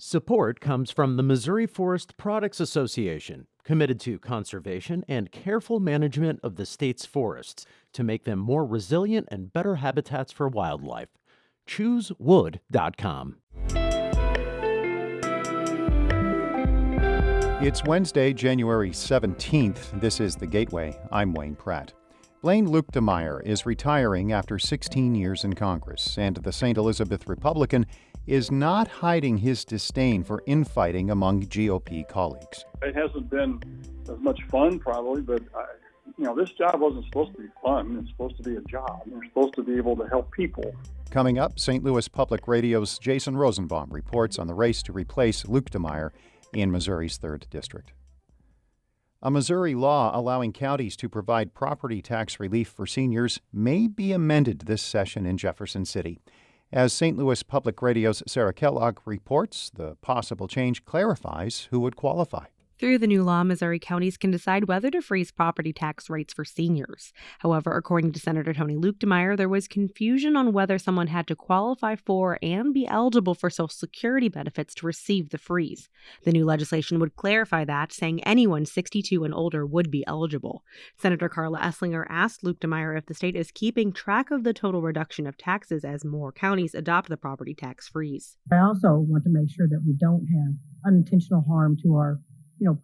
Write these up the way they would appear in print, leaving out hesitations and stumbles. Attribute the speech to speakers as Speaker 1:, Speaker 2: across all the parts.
Speaker 1: Support comes from the Missouri Forest Products Association, committed to conservation and careful management of the state's forests to make them more resilient and better habitats for wildlife. ChooseWood.com.
Speaker 2: It's Wednesday, January 17th. This is The Gateway. I'm Wayne Pratt. Blaine Luetkemeyer is retiring after 16 years in Congress, and the St. Elizabeth Republican is not hiding his disdain for infighting among GOP colleagues.
Speaker 3: It hasn't been as much fun, probably, but this job wasn't supposed to be fun. It's supposed to be a job. You're supposed to be able to help people.
Speaker 2: Coming up, St. Louis Public Radio's Jason Rosenbaum reports on the race to replace Luetkemeyer in Missouri's 3rd District. A Missouri law allowing counties to provide property tax relief for seniors may be amended this session in Jefferson City. As St. Louis Public Radio's Sarah Kellogg reports, the possible change clarifies who would qualify.
Speaker 4: Through the new law, Missouri counties can decide whether to freeze property tax rates for seniors. However, according to Senator Tony Luetkemeyer, there was confusion on whether someone had to qualify for and be eligible for Social Security benefits to receive the freeze. The new legislation would clarify that, saying anyone 62 and older would be eligible. Senator Carla Esslinger asked Luetkemeyer if the state is keeping track of the total reduction of taxes as more counties adopt the property tax freeze.
Speaker 5: I also want to make sure that we don't have unintentional harm to our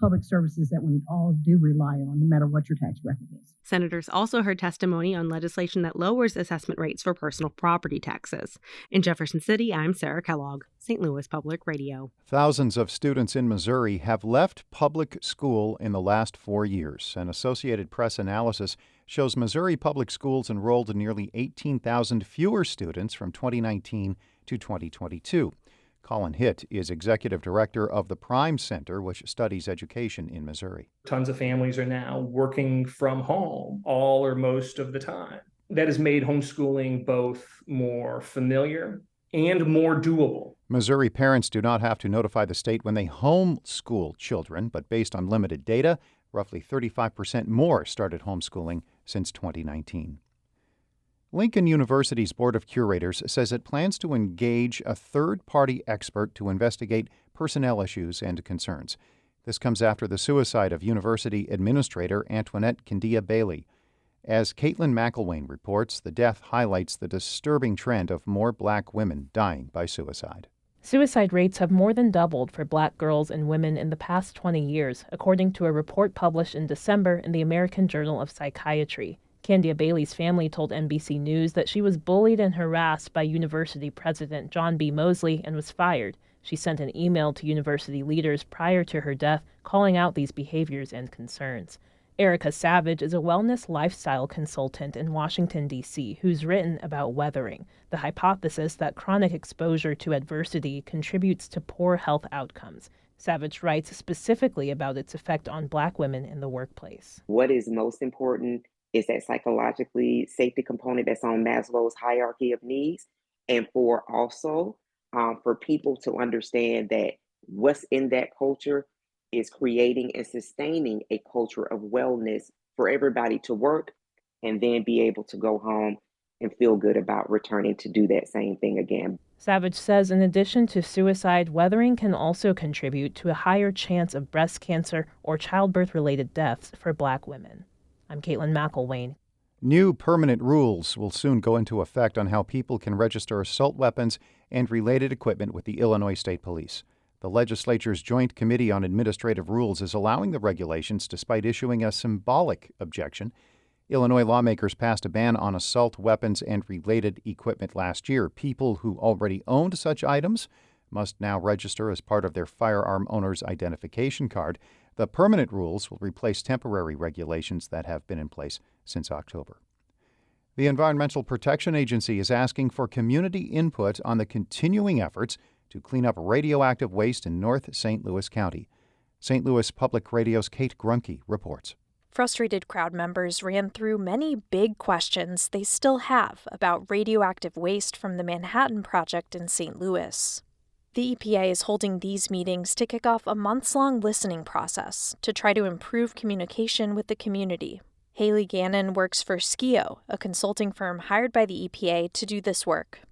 Speaker 5: public services that we all do rely on, no matter what your tax bracket is.
Speaker 4: Senators also heard testimony on legislation that lowers assessment rates for personal property taxes. In Jefferson City, I'm Sarah Kellogg, St. Louis Public Radio.
Speaker 2: Thousands of students in Missouri have left public school in the last 4 years. An Associated Press analysis shows Missouri public schools enrolled nearly 18,000 fewer students from 2019 to 2022. Colin Hitt is executive director of the Prime Center, which studies education in Missouri.
Speaker 6: Tons of families are now working from home all or most of the time. That has made homeschooling both more familiar and more doable.
Speaker 2: Missouri parents do not have to notify the state when they homeschool children, but based on limited data, roughly 35% more started homeschooling since 2019. Lincoln University's Board of Curators says it plans to engage a third-party expert to investigate personnel issues and concerns. This comes after the suicide of University Administrator Antoinette Candia Bailey. As Caitlin McElwain reports, the death highlights the disturbing trend of more black women dying by suicide.
Speaker 7: Suicide rates have more than doubled for black girls and women in the past 20 years, according to a report published in December in the American Journal of Psychiatry. Candia Bailey's family told NBC News that she was bullied and harassed by university president John B. Mosley and was fired. She sent an email to university leaders prior to her death calling out these behaviors and concerns. Erica Savage is a wellness lifestyle consultant in Washington, D.C., who's written about weathering, the hypothesis that chronic exposure to adversity contributes to poor health outcomes. Savage writes specifically about its effect on black women in the workplace.
Speaker 8: What is most important is that psychologically safety component that's on Maslow's hierarchy of needs, and for people to understand that what's in that culture is creating and sustaining a culture of wellness for everybody to work and then be able to go home and feel good about returning to do that same thing again.
Speaker 7: Savage says in addition to suicide, weathering can also contribute to a higher chance of breast cancer or childbirth-related deaths for black women. I'm Caitlin McElwain.
Speaker 2: New permanent rules will soon go into effect on how people can register assault weapons and related equipment with the Illinois State Police. The legislature's Joint Committee on Administrative Rules is allowing the regulations despite issuing a symbolic objection. Illinois lawmakers passed a ban on assault weapons and related equipment last year. People who already owned such items must now register as part of their firearm owner's identification card. The permanent rules will replace temporary regulations that have been in place since October. The Environmental Protection Agency is asking for community input on the continuing efforts to clean up radioactive waste in North St. Louis County. St. Louis Public Radio's Kate Grunke reports.
Speaker 9: Frustrated crowd members ran through many big questions they still have about radioactive waste from the Manhattan Project in St. Louis. The EPA is holding these meetings to kick off a months-long listening process to try to improve communication with the community. Haley Gannon works for SKIO, a consulting firm hired by the EPA to do this work.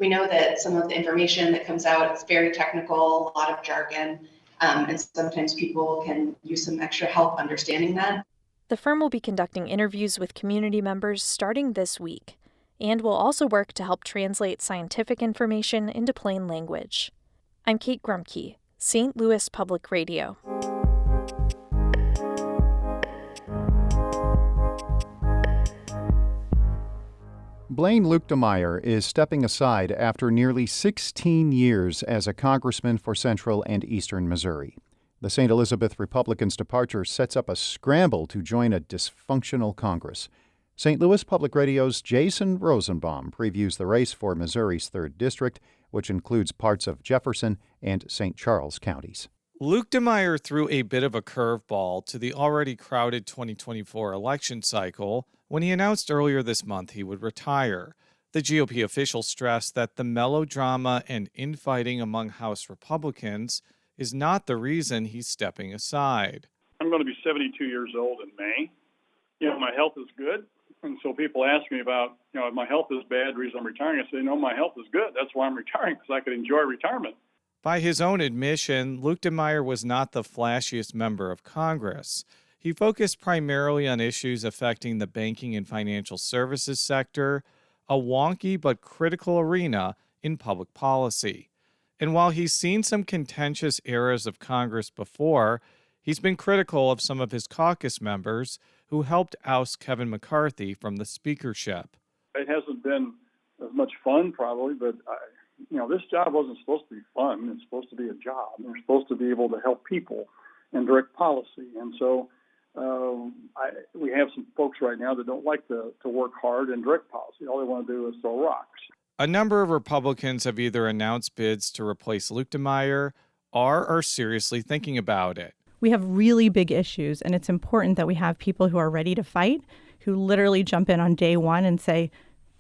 Speaker 10: We know that some of the information that comes out is very technical, a lot of jargon, and sometimes people can use some extra help understanding that.
Speaker 9: The firm will be conducting interviews with community members starting this week, and will also work to help translate scientific information into plain language. I'm Kate Grumke, St. Louis Public Radio.
Speaker 2: Blaine Luetkemeyer is stepping aside after nearly 16 years as a congressman for Central and Eastern Missouri. The St. Elizabeth Republican's departure sets up a scramble to join a dysfunctional Congress. St. Louis Public Radio's Jason Rosenbaum previews the race for Missouri's 3rd District, which includes parts of Jefferson and St. Charles counties.
Speaker 11: Luetkemeyer threw a bit of a curveball to the already crowded 2024 election cycle when he announced earlier this month he would retire. The GOP official stressed that the melodrama and infighting among House Republicans is not the reason he's stepping aside.
Speaker 3: I'm going to be 72 years old in May. My health is good. And so people ask me about, if my health is bad, the reason I'm retiring, I say, no, my health is good. That's why I'm retiring, because I could enjoy retirement.
Speaker 11: By his own admission, Luetkemeyer was not the flashiest member of Congress. He focused primarily on issues affecting the banking and financial services sector, a wonky but critical arena in public policy. And while he's seen some contentious eras of Congress before, he's been critical of some of his caucus members who helped oust Kevin McCarthy from the speakership.
Speaker 3: It hasn't been as much fun, probably, but this job wasn't supposed to be fun. It's supposed to be a job. We're supposed to be able to help people and direct policy. And so we have some folks right now that don't like to work hard and direct policy. All they want to do is throw rocks.
Speaker 11: A number of Republicans have either announced bids to replace Luetkemeyer or are seriously thinking about it.
Speaker 12: We have really big issues, and it's important that we have people who are ready to fight, who literally jump in on day one and say,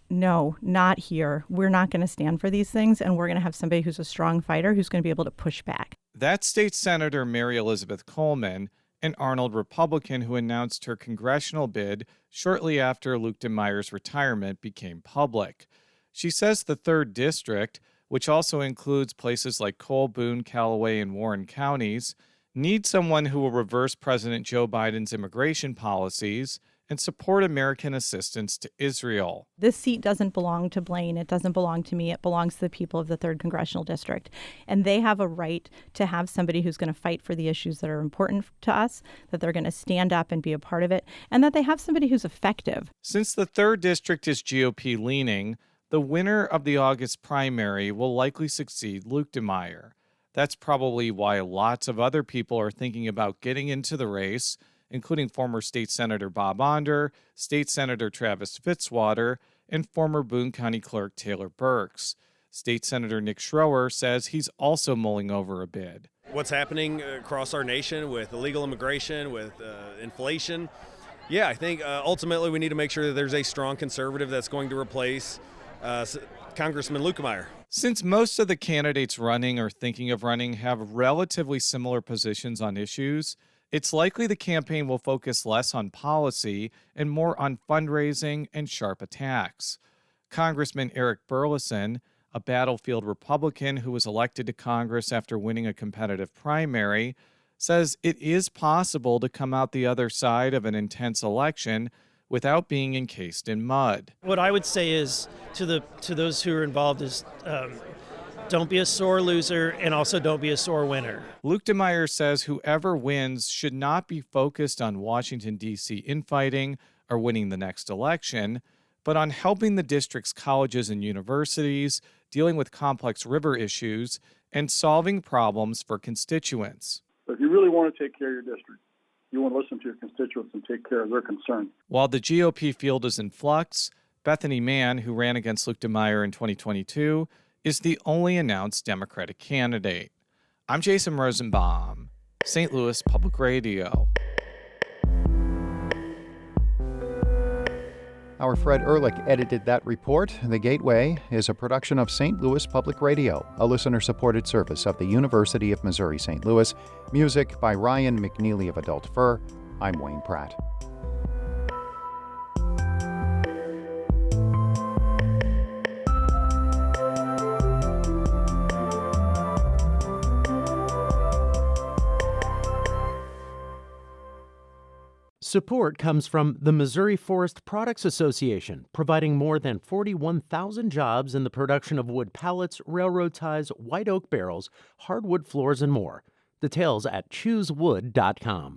Speaker 12: no, not here. We're not going to stand for these things, and we're going to have somebody who's a strong fighter who's going to be able to push back.
Speaker 11: That's State Senator Mary Elizabeth Coleman, an Arnold Republican who announced her congressional bid shortly after Luetkemeyer's retirement became public. She says the 3rd District, which also includes places like Cole, Boone, Callaway, and Warren counties, needs someone who will reverse President Joe Biden's immigration policies and support American assistance to Israel.
Speaker 12: This seat doesn't belong to Blaine. It doesn't belong to me. It belongs to the people of the 3rd Congressional District. And they have a right to have somebody who's going to fight for the issues that are important to us, that they're going to stand up and be a part of it, and that they have somebody who's effective.
Speaker 11: Since the 3rd District is GOP leaning, the winner of the August primary will likely succeed Luetkemeyer. That's probably why lots of other people are thinking about getting into the race, including former State Senator Bob Onder, State Senator Travis Fitzwater, and former Boone County Clerk Taylor Burks. State Senator Nick Schroer says he's also mulling over a bid.
Speaker 13: What's happening across our nation with illegal immigration, with inflation, I think ultimately we need to make sure that there's a strong conservative that's going to replace Congressman Luetkemeyer.
Speaker 11: Since most of the candidates running or thinking of running have relatively similar positions on issues, it's likely the campaign will focus less on policy and more on fundraising and sharp attacks. Congressman Eric Burleson, a battlefield Republican who was elected to Congress after winning a competitive primary, says it is possible to come out the other side of an intense election without being encased in mud.
Speaker 14: What I would say is to those who are involved is don't be a sore loser and also don't be a sore winner.
Speaker 11: Luetkemeyer says whoever wins should not be focused on Washington, D.C. infighting or winning the next election, but on helping the district's colleges and universities, dealing with complex river issues, and solving problems for constituents.
Speaker 3: But if you really want to take care of your district, you want to listen to your constituents and take care of their concerns.
Speaker 11: While the GOP field is in flux, Bethany Mann, who ran against Luetkemeyer in 2022, is the only announced Democratic candidate. I'm Jason Rosenbaum, St. Louis Public Radio.
Speaker 2: Our Fred Ehrlich edited that report. The Gateway is a production of St. Louis Public Radio, a listener-supported service of the University of Missouri St. Louis. Music by Ryan McNeely of Adult Fur. I'm Wayne Pratt.
Speaker 1: Support comes from the Missouri Forest Products Association, providing more than 41,000 jobs in the production of wood pallets, railroad ties, white oak barrels, hardwood floors, and more. Details at choosewood.com.